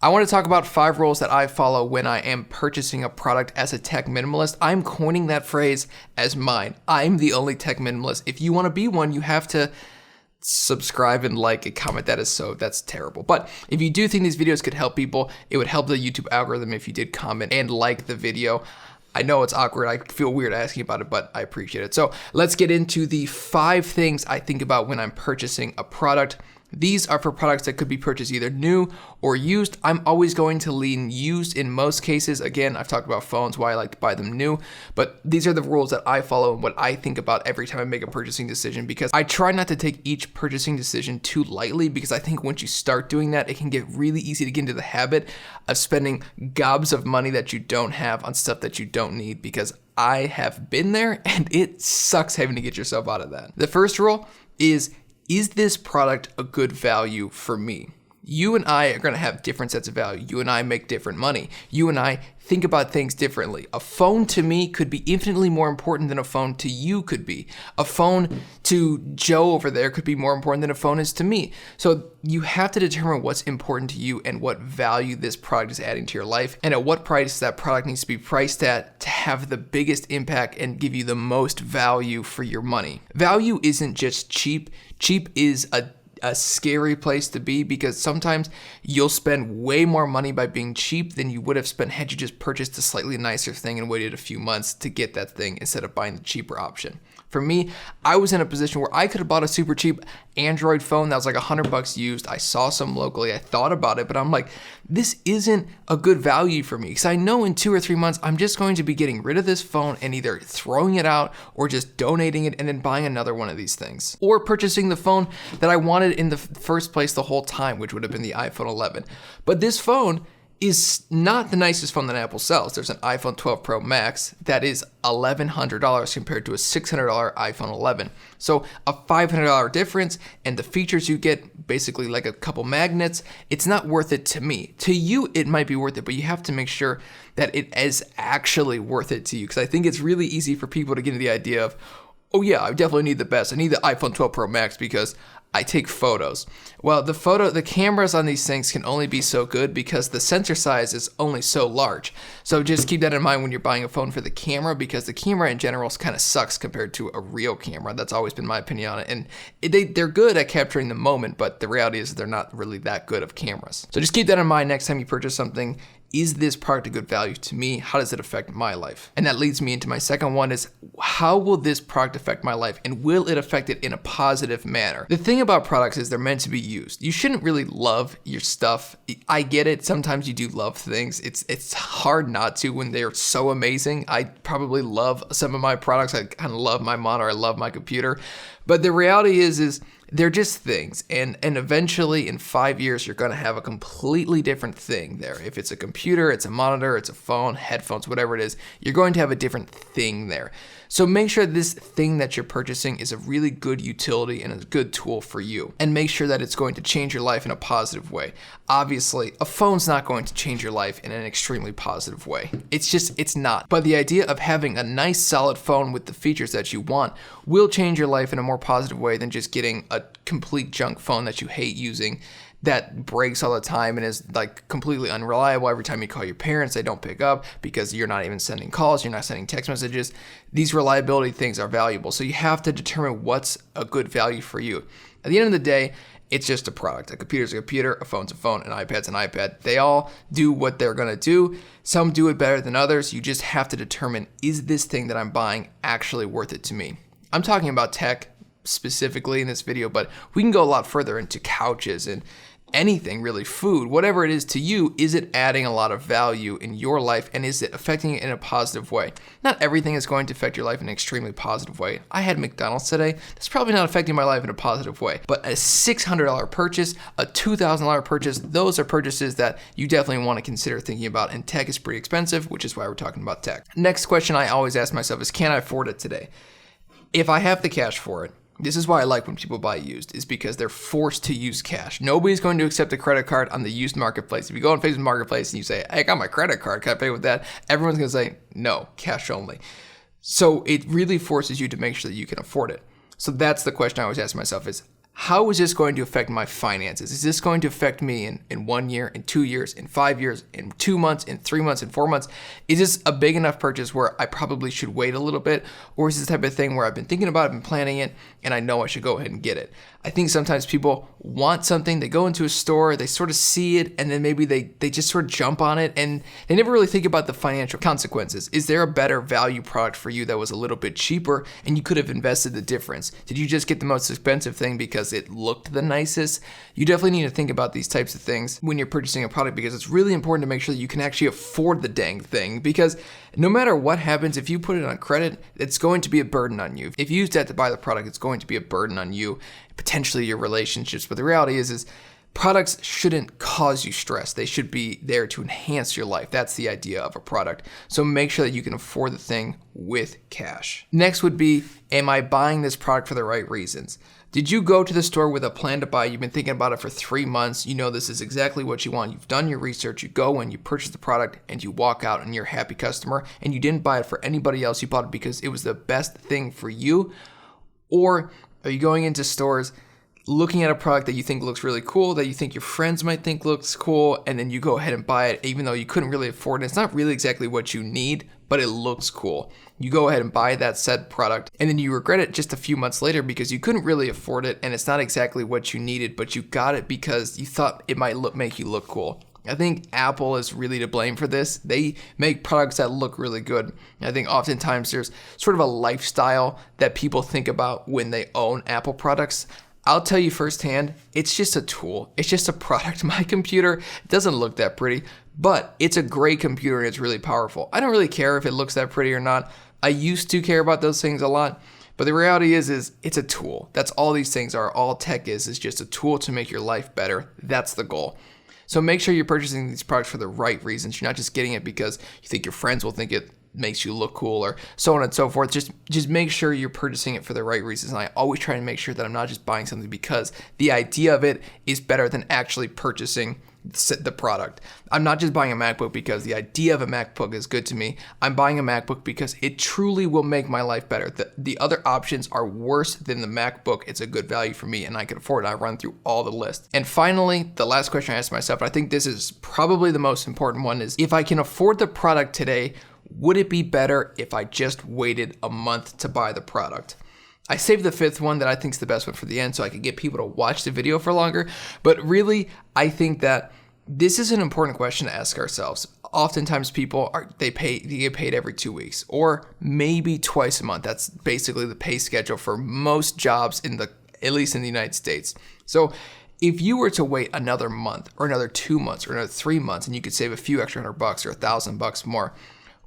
I want to talk about 5 rules that I follow when I am purchasing a product as a tech minimalist. I'm coining that phrase as mine. I'm the only tech minimalist. If you want to be one, you have to subscribe and like and comment. That's terrible. But if you do think these videos could help people, it would help the YouTube algorithm if you did comment and like the video. I know it's awkward. I feel weird asking about it, but I appreciate it. So let's get into the 5 things I think about when I'm purchasing a product. These are for products that could be purchased either new or used. I'm always going to lean used in most cases. Again, I've talked about phones, why I like to buy them new, but these are the rules that I follow and what I think about every time I make a purchasing decision, because I try not to take each purchasing decision too lightly, because I think once you start doing that, it can get really easy to get into the habit of spending gobs of money that you don't have on stuff that you don't need, because I have been there and it sucks having to get yourself out of that. The first rule is this product a good value for me? You and I are going to have different sets of value. You and I make different money. You and I think about things differently. A phone to me could be infinitely more important than a phone to you could be. A phone to Joe over there could be more important than a phone is to me. So you have to determine what's important to you and what value this product is adding to your life, and at what price that product needs to be priced at to have the biggest impact and give you the most value for your money. Value isn't just cheap. Cheap is a scary place to be, because sometimes you'll spend way more money by being cheap than you would have spent had you just purchased a slightly nicer thing and waited a few months to get that thing instead of buying the cheaper option. For me, I was in a position where I could have bought a super cheap Android phone that was like $100 used. I saw some locally. I thought about it, but I'm like, this isn't a good value for me, because I know in 2 or 3 months, I'm just going to be getting rid of this phone and either throwing it out or just donating it and then buying another one of these things, or purchasing the phone that I wanted in the first place the whole time, which would have been the iPhone 11. But this phone is not the nicest phone that Apple sells. There's an iPhone 12 Pro Max that is $1,100 compared to a $600 iPhone 11. So a $500 difference, and the features you get, basically like a couple magnets, it's not worth it to me. To you, it might be worth it, but you have to make sure that it is actually worth it to you, because I think it's really easy for people to get into the idea of, oh yeah, I definitely need the best. I need the iPhone 12 Pro Max because I take photos. Well, the cameras on these things can only be so good because the sensor size is only so large. So just keep that in mind when you're buying a phone for the camera, because the camera in general kind of sucks compared to a real camera. That's always been my opinion on it. And they're good at capturing the moment, but the reality is they're not really that good of cameras. So just keep that in mind next time you purchase something. Is this product a good value to me? How does it affect my life? And that leads me into my second one is, how will this product affect my life, and will it affect it in a positive manner? The thing about products is they're meant to be used. You shouldn't really love your stuff. I get it. Sometimes you do love things. It's hard not to when they're so amazing. I probably love some of my products. I kind of love my monitor. I love my computer. But the reality is they're just things, and eventually in 5 years, you're going to have a completely different thing there. If it's a computer, it's a monitor, it's a phone, headphones, whatever it is, you're going to have a different thing there. So make sure this thing that you're purchasing is a really good utility and a good tool for you, and make sure that it's going to change your life in a positive way. Obviously, a phone's not going to change your life in an extremely positive way. It's not. But the idea of having a nice solid phone with the features that you want will change your life in a more positive way than just getting a complete junk phone that you hate using, that breaks all the time and is like completely unreliable. Every time you call your parents, they don't pick up because you're not even sending calls, you're not sending text messages. These reliability things are valuable. So you have to determine what's a good value for you. At the end of the day, it's just a product. A computer's a computer, a phone's a phone, an iPad's an iPad. They all do what they're gonna do. Some do it better than others. You just have to determine, is this thing that I'm buying actually worth it to me? I'm talking about tech specifically in this video, but we can go a lot further into couches and anything really, food, whatever it is to you. Is it adding a lot of value in your life, and is it affecting it in a positive way? Not everything is going to affect your life in an extremely positive way. I had McDonald's today. That's probably not affecting my life in a positive way, but a $600 purchase, a $2,000 purchase, those are purchases that you definitely want to consider thinking about, and tech is pretty expensive, which is why we're talking about tech. Next question I always ask myself is, can I afford it today? If I have the cash for it, this is why I like when people buy used, is because they're forced to use cash. Nobody's going to accept a credit card on the used marketplace. If you go on Facebook Marketplace and you say, hey, I got my credit card, can I pay with that? Everyone's going to say, no, cash only. So it really forces you to make sure that you can afford it. So that's the question I always ask myself is, how is this going to affect my finances? Is this going to affect me in 1 year, in 2 years, in 5 years, in 2 months, in 3 months, in 4 months? Is this a big enough purchase where I probably should wait a little bit? Or is this the type of thing where I've been thinking about it, I've been planning it, and I know I should go ahead and get it? I think sometimes people want something, they go into a store, they sort of see it, and then maybe they just sort of jump on it, and they never really think about the financial consequences. Is there a better value product for you that was a little bit cheaper, and you could have invested the difference? Did you just get the most expensive thing because it looked the nicest? You definitely need to think about these types of things when you're purchasing a product, because it's really important to make sure that you can actually afford the dang thing, because no matter what happens, if you put it on credit, it's going to be a burden on you. If you use debt to buy the product, it's going to be a burden on you, potentially your relationships. But the reality is products shouldn't cause you stress. They should be there to enhance your life. That's the idea of a product. So make sure that you can afford the thing with cash. Next would be, am I buying this product for the right reasons? Did you go to the store with a plan to buy? You've been thinking about it for 3 months. You know this is exactly what you want. You've done your research. You go and you purchase the product and you walk out and you're a happy customer, and you didn't buy it for anybody else. You bought it because it was the best thing for you. Or are you going into stores looking at a product that you think looks really cool, that you think your friends might think looks cool, and then you go ahead and buy it even though you couldn't really afford it? It's not really exactly what you need, but it looks cool. You go ahead and buy that said product, and then you regret it just a few months later because you couldn't really afford it, and it's not exactly what you needed, but you got it because you thought it might make you look cool. I think Apple is really to blame for this. They make products that look really good. I think oftentimes there's sort of a lifestyle that people think about when they own Apple products. I'll tell you firsthand, it's just a tool. It's just a product. My computer doesn't look that pretty, but it's a great computer and it's really powerful. I don't really care if it looks that pretty or not. I used to care about those things a lot, but the reality is it's a tool. That's all these things are. All tech is just a tool to make your life better. That's the goal. So make sure you're purchasing these products for the right reasons. You're not just getting it because you think your friends will think it makes you look cool or so on and so forth. Just make sure you're purchasing it for the right reasons. And I always try to make sure that I'm not just buying something because the idea of it is better than actually purchasing the product. I'm not just buying a MacBook because the idea of a MacBook is good to me. I'm buying a MacBook because it truly will make my life better. The other options are worse than the MacBook. It's a good value for me and I can afford it. I run through all the lists. And finally, the last question I asked myself, and I think this is probably the most important one, is if I can afford the product today, would it be better if I just waited a month to buy the product? I saved the fifth one that I think is the best one for the end so I could get people to watch the video for longer. But really, I think that this is an important question to ask ourselves. Oftentimes people they get paid every 2 weeks or maybe twice a month. That's basically the pay schedule for most jobs at least in the United States. So if you were to wait another month or another 2 months or another 3 months and you could save a few extra $100 or $1,000 more,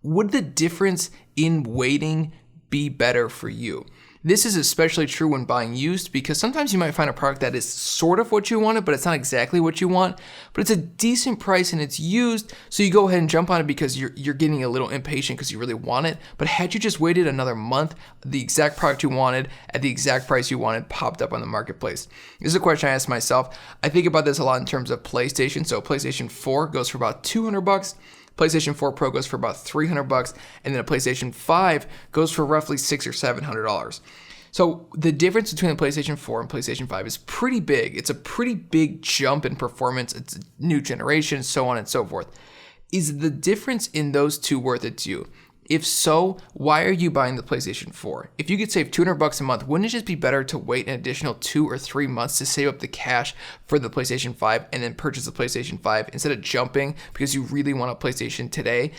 would the difference in waiting be better for you? This is especially true when buying used because sometimes you might find a product that is sort of what you wanted, but it's not exactly what you want, but it's a decent price and it's used, so you go ahead and jump on it because you're getting a little impatient because you really want it. But had you just waited another month, the exact product you wanted at the exact price you wanted popped up on the marketplace. This is a question I ask myself. I think about this a lot in terms of PlayStation. So PlayStation 4 goes for about $200. PlayStation 4 Pro goes for about $300, and then a PlayStation 5 goes for roughly $600 or $700. So the difference between the PlayStation 4 and PlayStation 5 is pretty big. It's a pretty big jump in performance. It's a new generation, so on and so forth. Is the difference in those two worth it to you? If so, why are you buying the PlayStation 4? If you could save $200 a month, wouldn't it just be better to wait an additional 2 or 3 months to save up the cash for the PlayStation 5 and then purchase the PlayStation 5 instead of jumping because you really want a PlayStation today?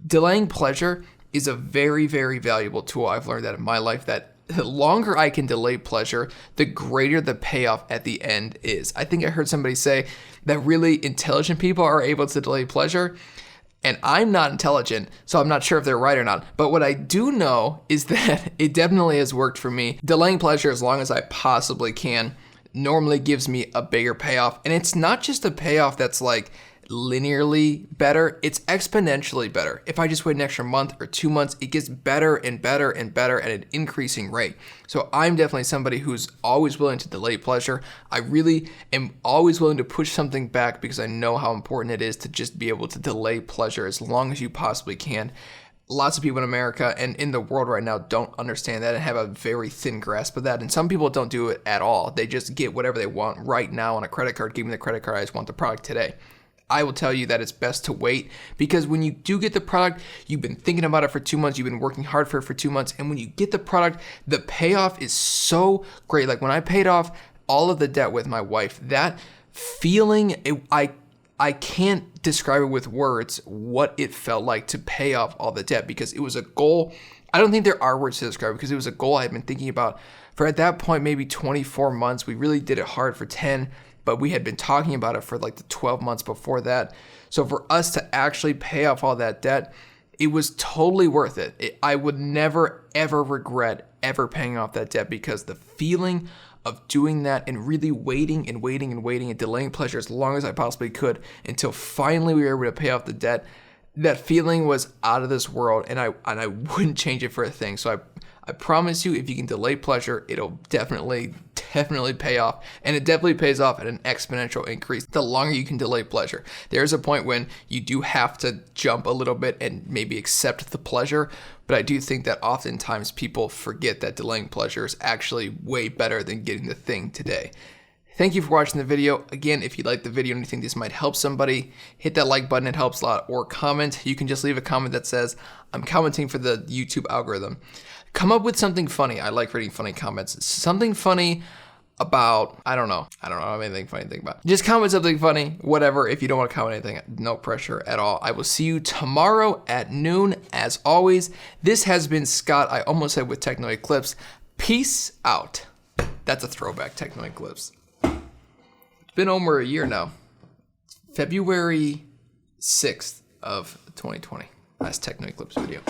Delaying pleasure is a very, very valuable tool. I've learned that in my life, that the longer I can delay pleasure, the greater the payoff at the end is. I think I heard somebody say that really intelligent people are able to delay pleasure. And I'm not intelligent, so I'm not sure if they're right or not. But what I do know is that it definitely has worked for me. Delaying pleasure as long as I possibly can normally gives me a bigger payoff. And it's not just a payoff that's like linearly better, it's exponentially better. If I just wait an extra month or 2 months, it gets better and better and better at an increasing rate. So I'm definitely somebody who's always willing to delay pleasure. I really am always willing to push something back because I know how important it is to just be able to delay pleasure as long as you possibly can. lots of people in America and in the world right now don't understand that and have a very thin grasp of that. And some people don't do it at all. They just get whatever they want right now on a credit card. Give me the credit card. I just want the product today. I will tell you that it's best to wait, because when you do get the product, you've been thinking about it for 2 months, you've been working hard for it for 2 months, and when you get the product, the payoff is so great. Like when I paid off all of the debt with my wife, that feeling, I can't describe it with words what it felt like to pay off all the debt, because it was a goal. I don't think there are words to describe it, because it was a goal I had been thinking about for, at that point, maybe 24 months. We really did it hard for 10, but we had been talking about it for like the 12 months before that. So for us to actually pay off all that debt, it was totally worth it. I would never, ever regret ever paying off that debt, because the feeling of doing that and really waiting and waiting and waiting and delaying pleasure as long as I possibly could until finally we were able to pay off the debt, that feeling was out of this world, and I wouldn't change it for a thing. So I promise you, if you can delay pleasure, it'll definitely pay off, and it definitely pays off at an exponential increase the longer you can delay pleasure. There's a point when you do have to jump a little bit and maybe accept the pleasure, but I do think that oftentimes people forget that delaying pleasure is actually way better than getting the thing today. Thank you for watching the video. Again, if you liked the video and you think this might help somebody, hit that like button, it helps a lot, or comment. You can just leave a comment that says, I'm commenting for the YouTube algorithm. Come up with something funny. I like reading funny comments. Something funny about, I don't know. I don't have anything funny to think about. Just comment something funny, whatever. If you don't want to comment anything, no pressure at all. I will see you tomorrow at noon. As always, this has been Scott. I almost said with Techno Eclipse. Peace out. That's a throwback, Techno Eclipse. It's been over a year now. February 6th of 2020. Last Techno Eclipse video.